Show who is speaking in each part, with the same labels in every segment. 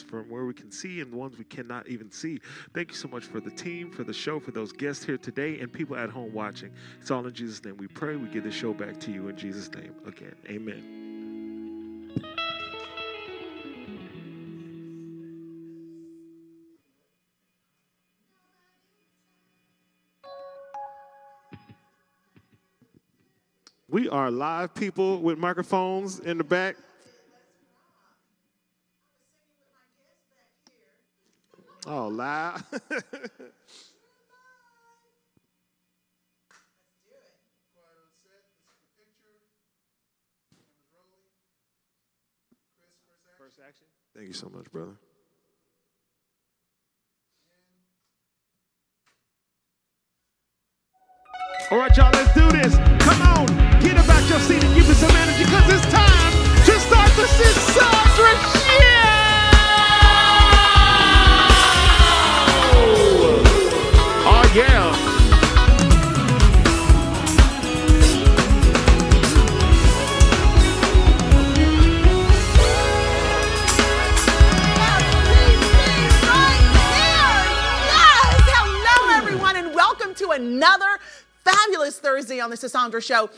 Speaker 1: from where we can see and the ones we cannot even see. Thank you so much for the team, for the show, for those guests here today, and people at home watching. It's all in Jesus' name we pray. We give the show back to you in Jesus' name again. Amen. We are live, people with microphones in the back. Oh, loud. First action. Thank you so much, brother. All right, y'all, let's do this. Come on, get about your seat and give me some energy, because it's time to start the Sisaundra show. Oh, yeah.
Speaker 2: To another fabulous Thursday on the Sisaundra Show.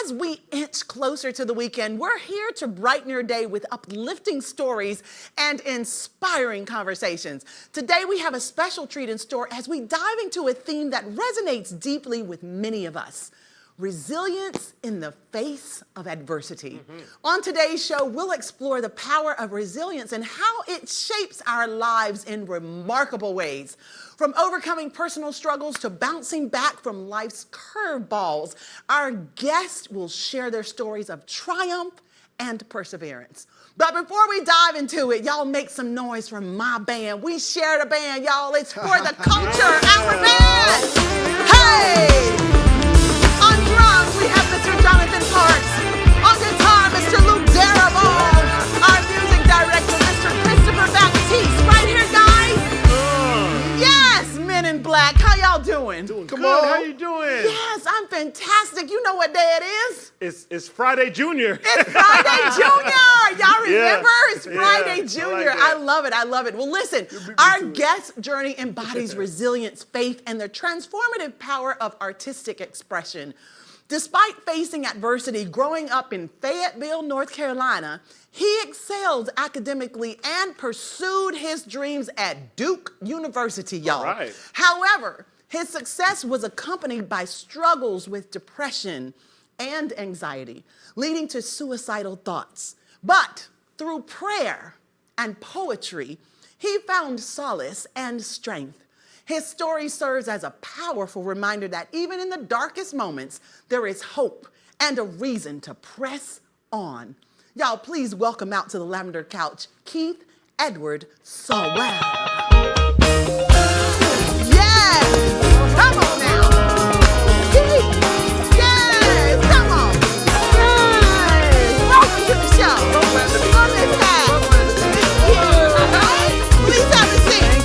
Speaker 2: As we inch closer to the weekend, we're here to brighten your day with uplifting stories and inspiring conversations. Today we have a special treat in store as we dive into a theme that resonates deeply with many of us. Resilience in the face of adversity. On today's show, we'll explore the power of resilience and how it shapes our lives in remarkable ways. From overcoming personal struggles to bouncing back from life's curveballs, our guests will share their stories of triumph and perseverance. But before we dive into it, y'all make some noise for my band. We share the band, y'all. It's for the culture, our band. Hey! On drums, we have Mr. Jonathan Parks. On guitar, Mr. Luke Darabont. Our music director, Mr. Christopher Baptiste. Right here, guys. Yes, Men in Black. How y'all doing?
Speaker 1: Doing Come good. On. How you doing?
Speaker 2: Yes, I'm fantastic. You know what day it is?
Speaker 1: It's Friday Junior.
Speaker 2: It's Friday Junior. Y'all remember? Yeah. It's Friday Junior.
Speaker 1: I
Speaker 2: love it. I love it. Well, listen, our guest journey embodies resilience, faith, and the transformative power of artistic expression. Despite facing adversity growing up in Fayetteville, North Carolina, he excelled academically and pursued his dreams at Duke University, y'all.
Speaker 1: Right.
Speaker 2: However, his success was accompanied by struggles with depression and anxiety, leading to suicidal thoughts. But through prayer and poetry, he found solace and strength. His story serves as a powerful reminder that even in the darkest moments, there is hope and a reason to press on. Y'all, please welcome out to the Lavender Couch, Keith Edward Sowell. Yes! Come on now! Keith! Yes! Come on! Yes! Welcome to the show! On this side! All right? Please have a seat.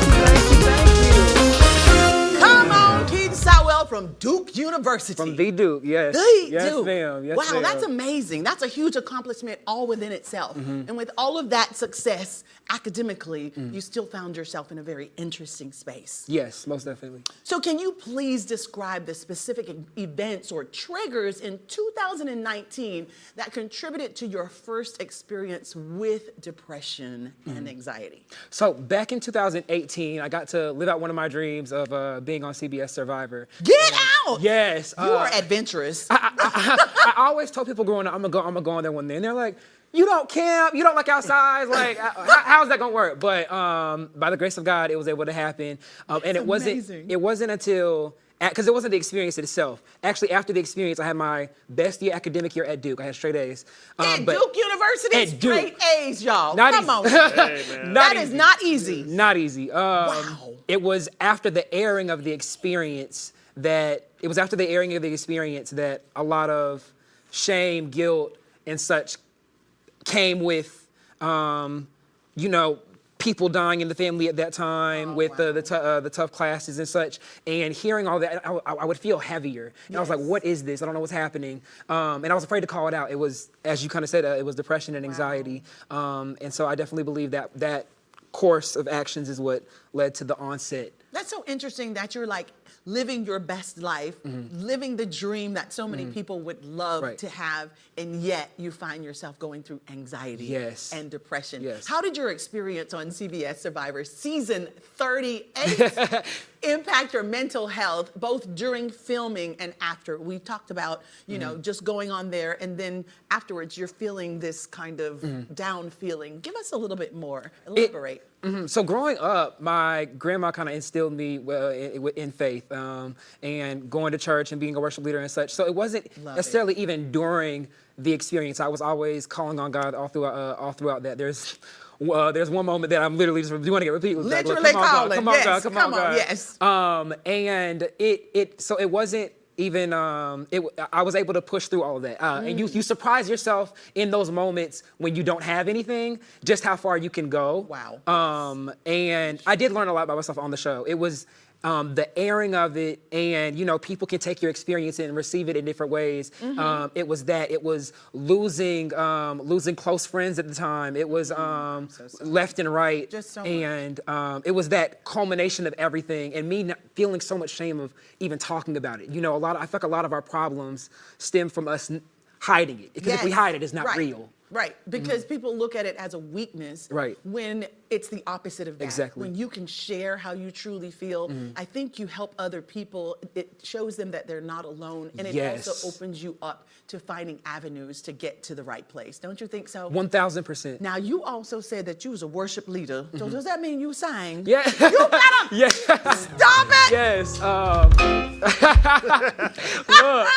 Speaker 2: From Duke University.
Speaker 3: From the Duke, yes.
Speaker 2: The
Speaker 3: yes,
Speaker 2: Duke.
Speaker 3: Ma'am. Yes,
Speaker 2: wow,
Speaker 3: ma'am.
Speaker 2: That's amazing. That's a huge accomplishment all within itself. And with all of that success academically, you still found yourself in a very interesting space.
Speaker 3: Yes, most definitely.
Speaker 2: So can you please describe the specific events or triggers in 2019 that contributed to your first experience with depression and anxiety?
Speaker 3: So back in 2018, I got to live out one of my dreams of being on CBS Survivor.
Speaker 2: Get out!
Speaker 3: Yes.
Speaker 2: You are adventurous.
Speaker 3: I always told people growing up, I'm gonna go on there one day, and they're like, "You don't camp, you don't like outside, like how's that gonna work?" But by the grace of God, it was able to happen, and it wasn't until. Because it wasn't the experience itself. Actually, after the experience, I had my best year academic year at Duke. I had straight A's.
Speaker 2: At Duke University, straight A's, y'all. Come on.
Speaker 3: Hey,
Speaker 2: that is not easy.
Speaker 3: Not easy.
Speaker 2: Wow.
Speaker 3: It was after the airing of the experience that a lot of shame, guilt, and such came with, people dying in the family at that time, with the tough classes and such, and hearing all that, I would feel heavier. And I was like, what is this? I don't know what's happening. And I was afraid to call it out. It was, as you kind of said, it was depression and anxiety. And so I definitely believe that course of actions is what led to the onset.
Speaker 2: That's so interesting that you're like living your best life, living the dream that so many people would love to have, and yet you find yourself going through anxiety and depression. How did your experience on CBS Survivor season 38 impact your mental health, both during filming and after? We talked about, you know, just going on there, and then afterwards you're feeling this kind of down feeling. Give us a little bit more. Elaborate.
Speaker 3: So growing up, my grandma kind of instilled me in faith and going to church and being a worship leader and such. So it wasn't necessarily even during the experience. I was always calling on God all throughout that. There's one moment that I'm literally just doing it repeat.
Speaker 2: Literally calling.
Speaker 3: Come on, God. Come on, God.
Speaker 2: Yes.
Speaker 3: And so it wasn't even, I was able to push through all of that. And you surprise yourself in those moments when you don't have anything, just how far you can go.
Speaker 2: Wow.
Speaker 3: And I did learn a lot about myself on the show. It was the airing of it, and, you know, people can take your experience and receive it in different ways. It was losing close friends at the time. It was left and right.
Speaker 2: Just so
Speaker 3: and it was that culmination of everything, and me not feeling so much shame of even talking about it. You know, I feel like a lot of our problems stem from us hiding it, because if we hide it, it's not real.
Speaker 2: Right, because people look at it as a weakness when it's the opposite of that.
Speaker 3: Exactly.
Speaker 2: When you can share how you truly feel, I think you help other people. It shows them that they're not alone, and it also opens you up to finding avenues to get to the right place. Don't you think so?
Speaker 3: 1000%.
Speaker 2: Now, you also said that you was a worship leader. So does that mean you sang?
Speaker 3: Yeah.
Speaker 2: You better stop it!
Speaker 3: Yes. Look.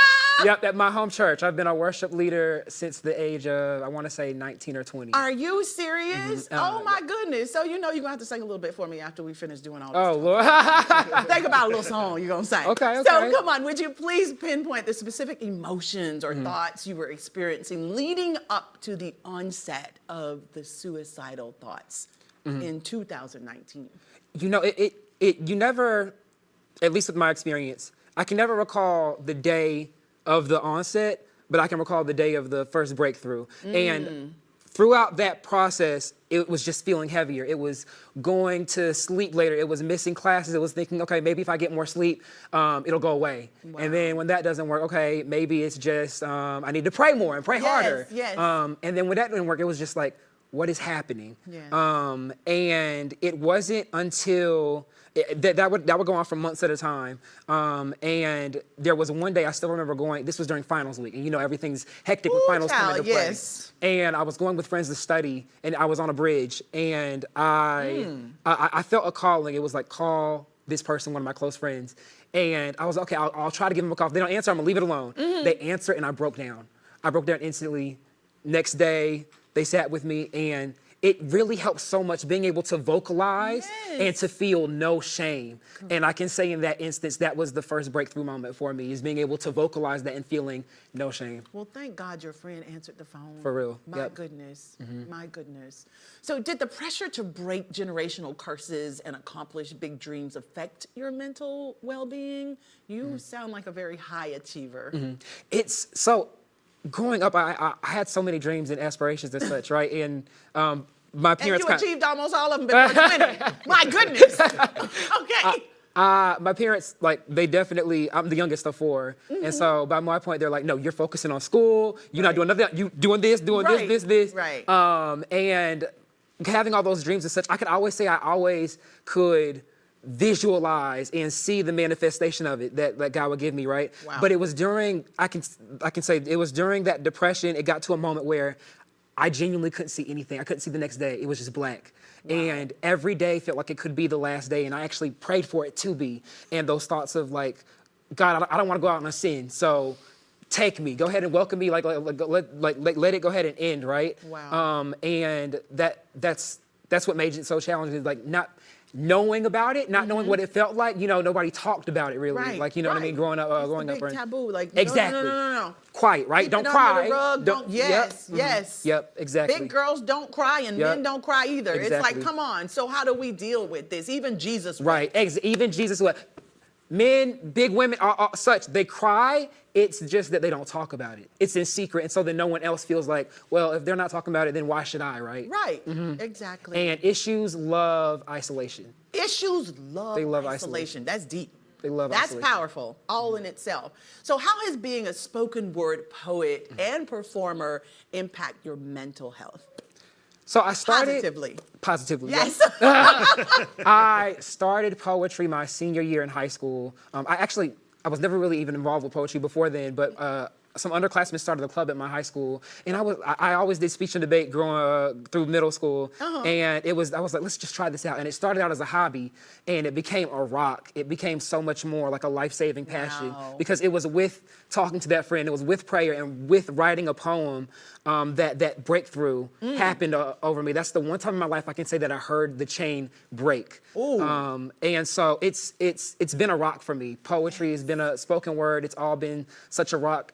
Speaker 3: Yep, at my home church. I've been a worship leader since the age of, I want to say, 19 or 20.
Speaker 2: Are you serious? Oh, my goodness. So you know you're going to have to sing a little bit for me after we finish doing all this.
Speaker 3: Oh, Lord.
Speaker 2: Think about a little song you're going to sing.
Speaker 3: Okay.
Speaker 2: So come on, would you please pinpoint the specific emotions or thoughts you were experiencing leading up to the onset of the suicidal thoughts in 2019?
Speaker 3: You know, you never, at least with my experience, I can never recall the day of the onset, but I can recall the day of the first breakthrough. And throughout that process, it was just feeling heavier. It was going to sleep later. It was missing classes. It was thinking, okay, maybe if I get more sleep, it'll go away. Wow. And then when that doesn't work, okay, maybe it's just I need to pray more and pray harder.
Speaker 2: Yes.
Speaker 3: And then when that didn't work, it was just like, what is happening?
Speaker 2: Yeah.
Speaker 3: And it wasn't until that would go on for months at a time. And there was one day I still remember going. This was during finals week, and you know everything's hectic with finals coming into play. And I was going with friends to study, and I was on a bridge, and I felt a calling. It was like, call this person, one of my close friends, and I was okay. I'll try to give them a call. If they don't answer, I'm gonna leave it alone. They answer, and I broke down. I broke down instantly. Next day, they sat with me, and it really helps so much being able to vocalize and to feel no shame. And I can say in that instance, that was the first breakthrough moment for me, is being able to vocalize that and feeling no shame.
Speaker 2: Well, thank God your friend answered the phone.
Speaker 3: For real.
Speaker 2: My goodness. My goodness. So did the pressure to break generational curses and accomplish big dreams affect your mental well-being? You sound like a very high achiever.
Speaker 3: It's so... Growing up, I had so many dreams and aspirations and such, right? And my parents...
Speaker 2: And you achieved almost all of them before 20. My goodness. Okay.
Speaker 3: My parents, like, they definitely... I'm the youngest of four. And so by my point, they're like, no, you're focusing on school. You're not doing nothing. You doing this, this.
Speaker 2: Right.
Speaker 3: And having all those dreams and such, I could always say I always could visualize and see the manifestation of it that God would give me, right?
Speaker 2: Wow.
Speaker 3: But it was during, I can say it was during that depression, it got to a moment where I genuinely couldn't see anything. I couldn't see the next day. It was just black. Wow. And every day felt like it could be the last day, and I actually prayed for it to be. And those thoughts of like, God, I don't want to go out and sin, so take me, go ahead and welcome me, let it go ahead and end, right?
Speaker 2: Wow.
Speaker 3: And that's what made it so challenging, like not knowing about it, not knowing what it felt like. You know, nobody talked about it really.
Speaker 2: Right.
Speaker 3: Like, you know what I mean? Growing up,
Speaker 2: big taboo. Like,
Speaker 3: exactly.
Speaker 2: No.
Speaker 3: Quiet, right?
Speaker 2: Keep
Speaker 3: don't
Speaker 2: it
Speaker 3: cry.
Speaker 2: Under the rug. Don't. Yes. Yes.
Speaker 3: Yep. Exactly.
Speaker 2: Big girls don't cry, and men don't cry either.
Speaker 3: Exactly.
Speaker 2: It's like, come on. So how do we deal with this? Even Jesus.
Speaker 3: Right. Even Jesus. What? Men, big women, such, they cry. It's just that they don't talk about it. It's in secret. And so then no one else feels like, well, if they're not talking about it, then why should I, right?
Speaker 2: Right, exactly.
Speaker 3: And issues love isolation.
Speaker 2: Issues love
Speaker 3: They love
Speaker 2: isolation. That's deep.
Speaker 3: They love
Speaker 2: That's
Speaker 3: isolation.
Speaker 2: powerful, all in itself. So how has being a spoken word poet and performer impact your mental health?
Speaker 3: So I started
Speaker 2: Positively.
Speaker 3: Yes. I started poetry my senior year in high school. I was never really even involved with poetry before then, but some underclassmen started a club at my high school, and I always did speech and debate growing through middle school, and I was like, let's just try this out. And it started out as a hobby, and it became a rock. It became so much more like a life-saving passion because it was with talking to that friend, it was with prayer, and with writing a poem that breakthrough happened over me. That's the one time in my life I can say that I heard the chain break. And so it's been a rock for me. Poetry has been a spoken word. It's all been such a rock.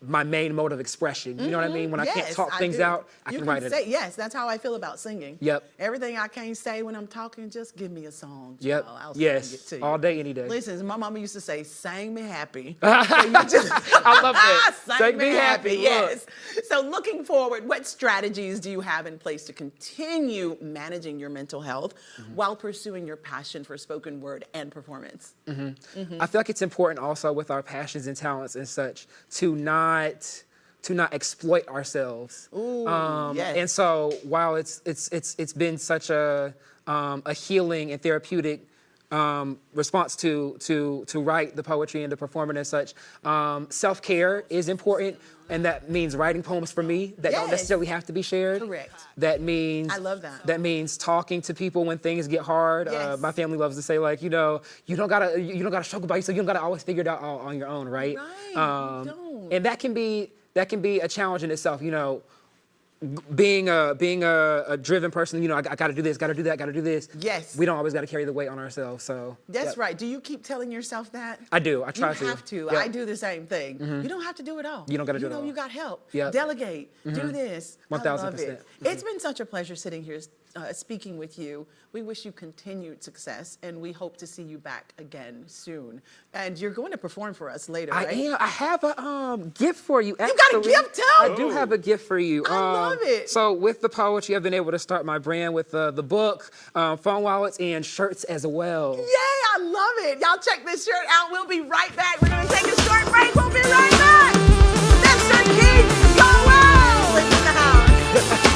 Speaker 3: My main mode of expression. You know what I mean? When I can't talk things out, I can write it.
Speaker 2: Yes, that's how I feel about singing.
Speaker 3: Yep.
Speaker 2: Everything I can't say when I'm talking, just give me a song.
Speaker 3: Yep.
Speaker 2: I'll sing it to you.
Speaker 3: All day, any day.
Speaker 2: Listen, my mama used to say, "Sing me happy."
Speaker 3: I love that.
Speaker 2: Sing me happy. Yes. So looking forward, what strategies do you have in place to continue managing your mental health while pursuing your passion for spoken word and performance?
Speaker 3: I feel like it's important also with our passions and talents and such to not exploit ourselves.
Speaker 2: Yes.
Speaker 3: And so while it's been such a healing and therapeutic response to write the poetry and the performing and such, self-care is important. And that means writing poems for me that don't necessarily have to be shared.
Speaker 2: Correct.
Speaker 3: That means
Speaker 2: I love that.
Speaker 3: That means talking to people when things get hard.
Speaker 2: Yes.
Speaker 3: My family loves to say, like, you don't gotta struggle by yourself. You don't gotta always figure it out all on your own, right?
Speaker 2: Right. Don't.
Speaker 3: And that can be a challenge in itself. Being a driven person, I got to do this, got to do that, got to do this.
Speaker 2: Yes.
Speaker 3: We don't always got to carry the weight on ourselves. So
Speaker 2: That's right. Do you keep telling yourself that?
Speaker 3: I do. I try to.
Speaker 2: You have to.
Speaker 3: Yep.
Speaker 2: I do the same thing. You don't have to do it all.
Speaker 3: You don't gotta do it all.
Speaker 2: You got help.
Speaker 3: Yep.
Speaker 2: Delegate. Do this. I love
Speaker 3: 1000%.
Speaker 2: it. It's been such a pleasure sitting here speaking with you. We wish you continued success, and we hope to see you back again soon. And you're going to perform for us later, right?
Speaker 3: I am. I have a gift for you.
Speaker 2: You got a gift too?
Speaker 3: I do have a gift for you.
Speaker 2: I love it.
Speaker 3: So with the poetry, I've been able to start my brand with the book, phone wallets, and shirts as well.
Speaker 2: Yay, I love it. Y'all check this shirt out. We'll be right back. We're going to take a short break. We'll be right back. Mr. Keith, go well. It's in the house.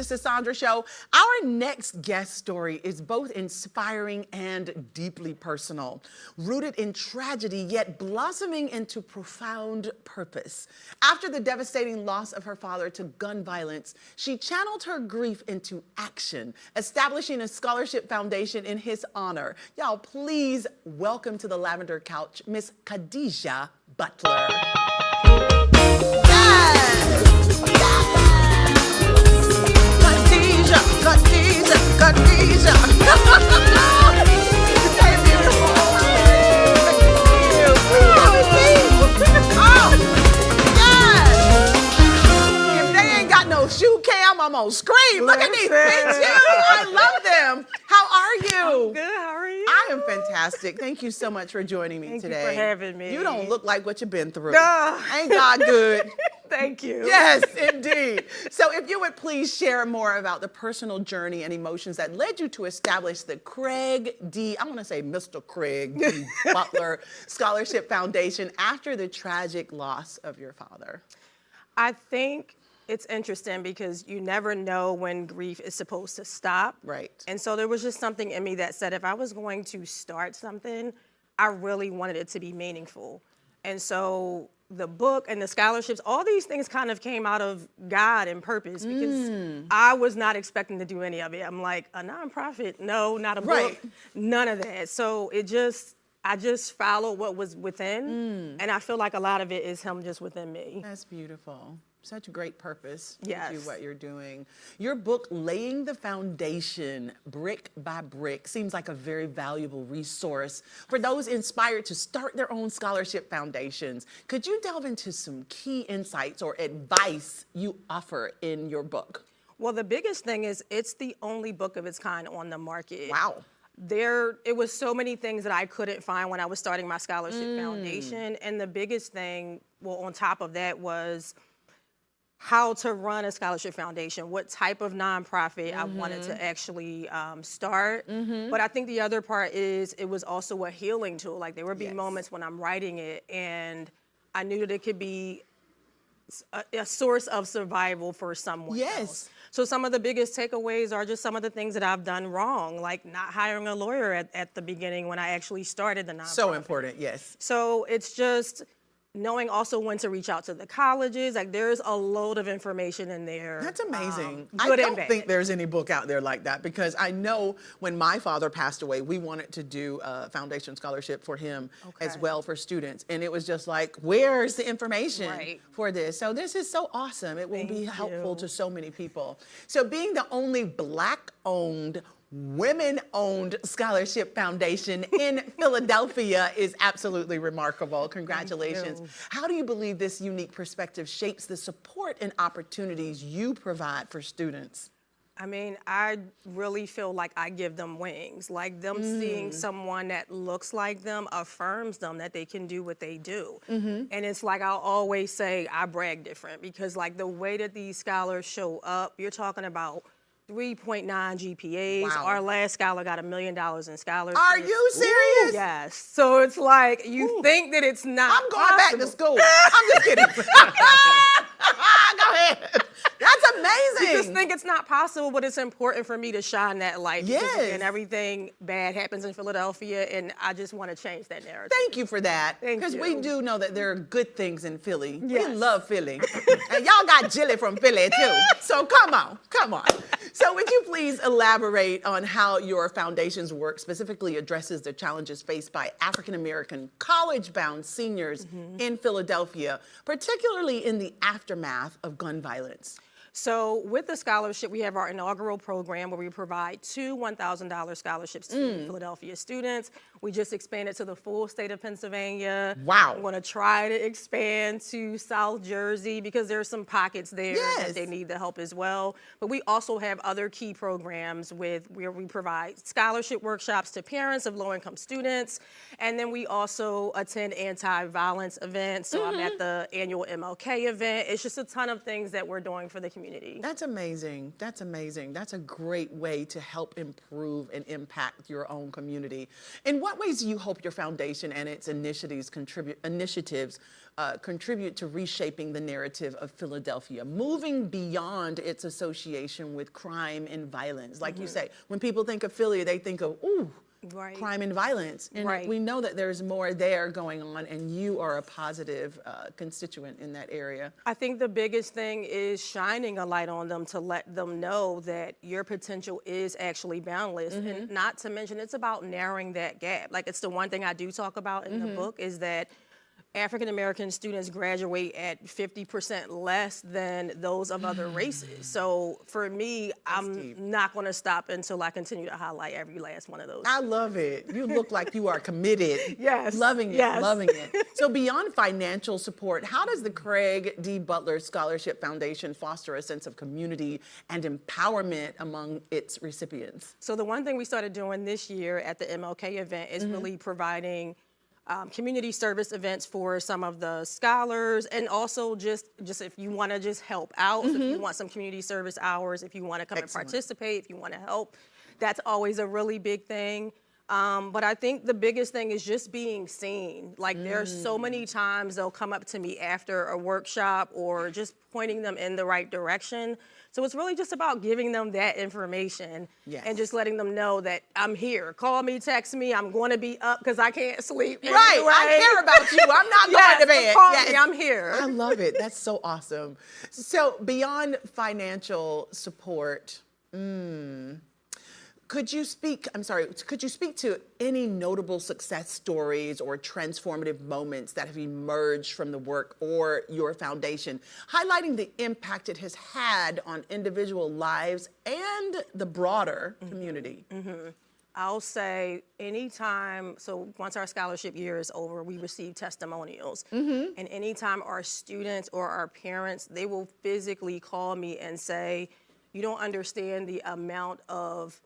Speaker 2: Sisaundra Show. Our next guest story is both inspiring and deeply personal, rooted in tragedy yet blossoming into profound purpose. After the devastating loss of her father to gun violence, she channeled her grief into action, establishing a scholarship foundation in his honor. Y'all, please welcome to the Lavender Couch, Miss Khadijah Butler. Yes! Khadijah, Khadijah, Khadijah. Hey, beautiful. Oh, yes! If they ain't got no shoe cam, I'm gonna scream. Look at these pictures. I love them. How are you?
Speaker 4: I'm good. How are you?
Speaker 2: I am fantastic. Thank you so much for joining me today.
Speaker 4: Thank you for having me.
Speaker 2: You don't look like what you've been through.
Speaker 4: No.
Speaker 2: Ain't God good?
Speaker 4: Thank you.
Speaker 2: Yes, indeed. So if you would please share more about the personal journey and emotions that led you to establish the I want to say Mr. Craig D. Butler Scholarship Foundation after the tragic loss of your father.
Speaker 4: I think it's interesting because you never know when grief is supposed to stop.
Speaker 2: Right.
Speaker 4: And so there was just something in me that said if I was going to start something, I really wanted it to be meaningful. And so the book and the scholarships, all these things kind of came out of God and purpose because I was not expecting to do any of it. I'm like, a nonprofit? No, not a book.
Speaker 2: Right.
Speaker 4: None of that. So I just followed what was within, and I feel like a lot of it is him just within me.
Speaker 2: That's beautiful. Such a great purpose to
Speaker 4: Yes.
Speaker 2: do what you're doing. Your book, Laying the Foundation, Brick by Brick, seems like a very valuable resource for those inspired to start their own scholarship foundations. Could you delve into some key insights or advice you offer in your book?
Speaker 4: Well, the biggest thing is it's the only book of its kind on the market.
Speaker 2: Wow.
Speaker 4: It was so many things that I couldn't find when I was starting my scholarship foundation. And the biggest thing, well, on top of that was how to run a scholarship foundation, what type of nonprofit I wanted to actually start. But I think the other part is it was also a healing tool. Like there would be moments when I'm writing it and I knew that it could be a source of survival for someone else. So some of the biggest takeaways are just some of the things that I've done wrong, like not hiring a lawyer at the beginning when I actually started the nonprofit.
Speaker 2: So important, yes.
Speaker 4: So it's just knowing also when to reach out to the colleges. Like there's a load of information in there.
Speaker 2: That's amazing.
Speaker 4: Good
Speaker 2: I don't
Speaker 4: and bad.
Speaker 2: think there's any book out there like that because I know when my father passed away, we wanted to do a foundation scholarship for him as well for students. And it was just like, where's the information for this? So this is so awesome. It will be helpful to so many people. So being the only Black-owned, women-owned scholarship foundation in Philadelphia is absolutely remarkable. Congratulations. How do you believe this unique perspective shapes the support and opportunities you provide for students?
Speaker 4: I mean, I really feel like I give them wings. Like them seeing someone that looks like them affirms them that they can do what they do. And it's like I'll always say I brag different because like the way that these scholars show up, you're talking about 3.9 GPAs.
Speaker 2: Wow.
Speaker 4: Our last scholar got $1 million in scholarships.
Speaker 2: Are you serious?
Speaker 4: Yes. So it's like you think that it's not
Speaker 2: I'm going back to school. I'm just kidding. Go ahead. That's amazing.
Speaker 4: You just think it's not possible, but it's important for me to shine that light.
Speaker 2: Yes.
Speaker 4: Because, again, everything bad happens in Philadelphia, and I just want to change that narrative.
Speaker 2: Thank you for that.
Speaker 4: Thank
Speaker 2: Because
Speaker 4: you.
Speaker 2: we do know that there are good things in Philly. We
Speaker 4: Yes.
Speaker 2: love Philly. And y'all got Jilly from Philly too. So come on. So would you please elaborate on how your foundation's work specifically addresses the challenges faced by African-American college-bound seniors in Philadelphia, particularly in the aftermath of gun violence?
Speaker 4: So with the scholarship, we have our inaugural program where we provide 2 $1,000 scholarships to Philadelphia students. We just expanded to the full state of Pennsylvania.
Speaker 2: Wow.
Speaker 4: We want to try to expand to South Jersey because there's some pockets there
Speaker 2: Yes.
Speaker 4: that they need the help as well. But we also have other key programs where we provide scholarship workshops to parents of low-income students. And then we also attend anti-violence events. So I'm at the annual MLK event. It's just a ton of things that we're doing for the community. community.
Speaker 2: That's amazing. That's amazing. That's a great way to help improve and impact your own community. In what ways do you hope your foundation and its initiatives contribute to reshaping the narrative of Philadelphia, moving beyond its association with crime and violence? Like you say, when people think of Philly, they think of, ooh,
Speaker 4: Right.
Speaker 2: crime and violence. And
Speaker 4: Right.
Speaker 2: we know that there's more there going on, and you are a positive constituent in that area.
Speaker 4: I think the biggest thing is shining a light on them to let them know that your potential is actually boundless. And not to mention, it's about narrowing that gap. Like, it's the one thing I do talk about in the book is that African American students graduate at 50% less than those of other races. So for me, I'm not going to stop until I continue to highlight every last one of those.
Speaker 2: I love it. You look like you are committed.
Speaker 4: Yes.
Speaker 2: Loving it,
Speaker 4: Yes.
Speaker 2: loving it. So beyond financial support, how does the Craig D. Butler Scholarship Foundation foster a sense of community and empowerment among its recipients?
Speaker 4: So the one thing we started doing this year at the MLK event is really providing community service events for some of the scholars, and also just if you want to just help out, so if you want some community service hours, if you want to come and participate, if you want to help, that's always a really big thing. But I think the biggest thing is just being seen. Like, there's so many times they'll come up to me after a workshop or just pointing them in the right direction. So it's really just about giving them that information and just letting them know that I'm here. Call me, text me. I'm going to be up because I can't sleep.
Speaker 2: Right,
Speaker 4: anyway.
Speaker 2: I care about you. I'm not going to bed.
Speaker 4: Call me, I'm here.
Speaker 2: I love it. That's so awesome. So beyond financial support, could you speak to any notable success stories or transformative moments that have emerged from the work or your foundation, highlighting the impact it has had on individual lives and the broader community?
Speaker 4: I'll say anytime, so once our scholarship year is over, we receive testimonials. And anytime our students or our parents, they will physically call me and say, you don't understand the amount of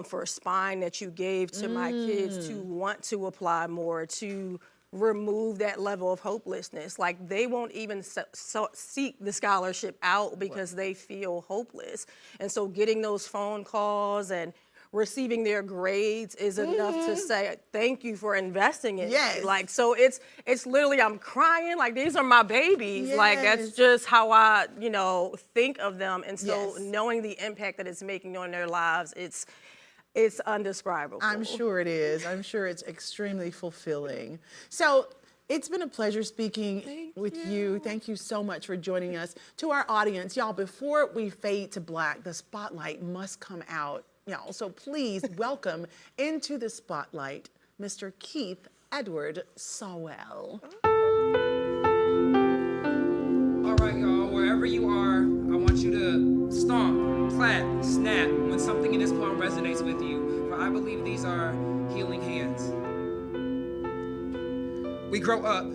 Speaker 4: for spine that you gave to my kids to want to apply more, to remove that level of hopelessness. Like, they won't even seek the scholarship out because they feel hopeless. And so getting those phone calls and receiving their grades is enough to say, thank you for investing in me. Like, so it's literally, I'm crying, like, these are my babies. Like, that's just how I, think of them. And so knowing the impact that it's making on their lives, it's undescribable.
Speaker 2: I'm sure it is. I'm sure it's extremely fulfilling. So it's been a pleasure speaking with you. Thank you so much for joining us. To our audience, y'all, before we fade to black, the spotlight must come out. Y'all, so please welcome into the spotlight, Mr. Keith Edward Sowell.
Speaker 3: All right, y'all, wherever you are, I want you to stomp, clap, snap when something in this poem resonates with you, for I believe these are healing hands. We grow up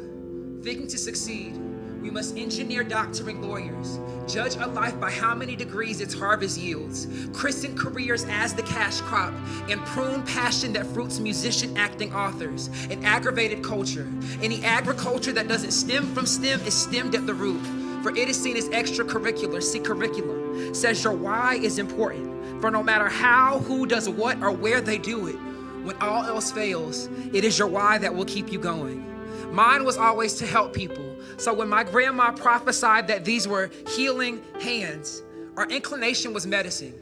Speaker 3: thinking to succeed, we must engineer doctoring lawyers, judge a life by how many degrees its harvest yields, christen careers as the cash crop, and prune passion that fruits musician, acting, authors. An aggravated culture, any agriculture that doesn't stem from STEM is stemmed at the root, for it is seen as extracurricular. See, curriculum says your why is important, for no matter how, who does what, or where they do it, when all else fails, it is your why that will keep you going. Mine was always to help people. So when my grandma prophesied that these were healing hands, our inclination was medicine.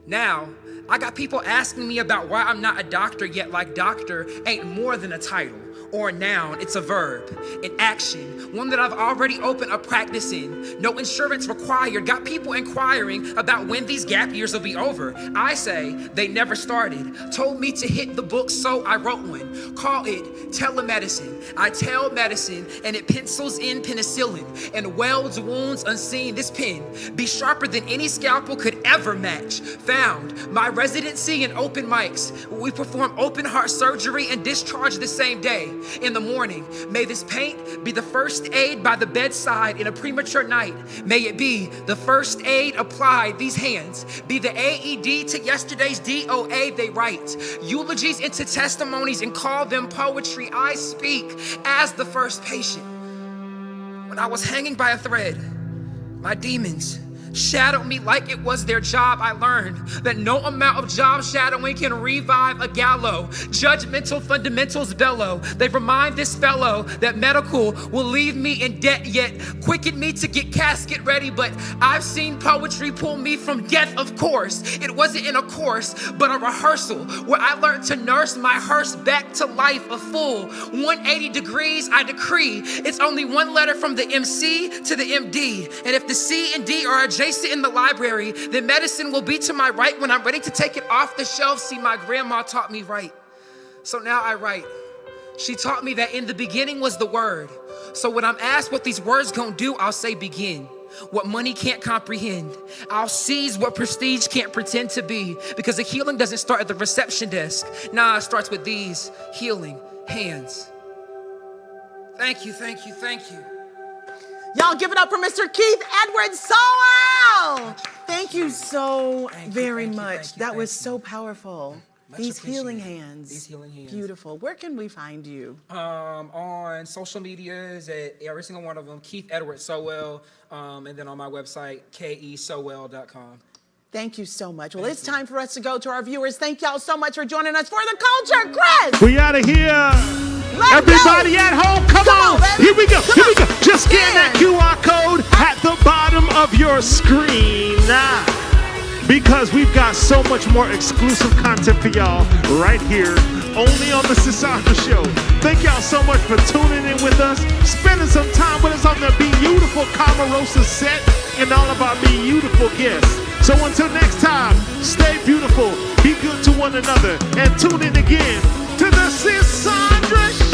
Speaker 3: Now, I got people asking me about why I'm not a doctor yet, like doctor ain't more than a title or a noun, it's a verb, an action, one that I've already opened a practice in. No insurance required, got people inquiring about when these gap years will be over. I say they never started, told me to hit the book, so I wrote one. Call it telemedicine. I tell medicine and it pencils in penicillin and welds wounds unseen. This pen be sharper than any scalpel could ever match. Found my residency in open mics. We perform open heart surgery and discharge the same day. In the morning, may this paint be the first aid by the bedside in a premature night. May it be the first aid applied. These hands be the AED to yesterday's DOA. They write eulogies into testimonies and call them poetry. I speak as the first patient. When I was hanging by a thread, my demons shadowed me like it was their job. I learned that no amount of job shadowing can revive a gallows. Judgmental fundamentals bellow. They remind this fellow that medical will leave me in debt, yet quicken me to get casket ready. But I've seen poetry pull me from death, of course. It wasn't in a course, but a rehearsal where I learned to nurse my hearse back to life, a full 180 degrees. I decree it's only one letter from the MC to the MD. And if the C and D are adjacent in the library, then medicine will be to my right when I'm ready to take it off the shelf. See, my grandma taught me right, so now I write. She taught me that in the beginning was the word. So when I'm asked what these words gonna do, I'll say begin. What money can't comprehend, I'll seize what prestige can't pretend to be. Because the healing doesn't start at the reception desk. Nah, it starts with these healing hands. Thank you, thank you, thank you.
Speaker 2: Y'all give it up for Mr. Keith Edwards Sowell. Thank you so very much. That was so powerful. These healing hands.
Speaker 3: These healing hands.
Speaker 2: Beautiful. Where can we find you?
Speaker 3: On social medias, at every single one of them, Keith Edwards Sowell, and then on my website, kesowell.com.
Speaker 2: Thank you so much. Well, it's time for us to go to our viewers. Thank y'all so much for joining us for the culture. Chris!
Speaker 1: We out of here. Everybody at home, come on. Here we go. Here we go. Just scan that QR code at the bottom of your screen. Because we've got so much more exclusive content for y'all right here, only on the Sisaundra Show. Thank y'all so much for tuning in with us, spending some time with us on the beautiful Camarosa set, and all of our beautiful guests. So until next time, stay beautiful, be good to one another, and tune in again to the Sisaundra Show.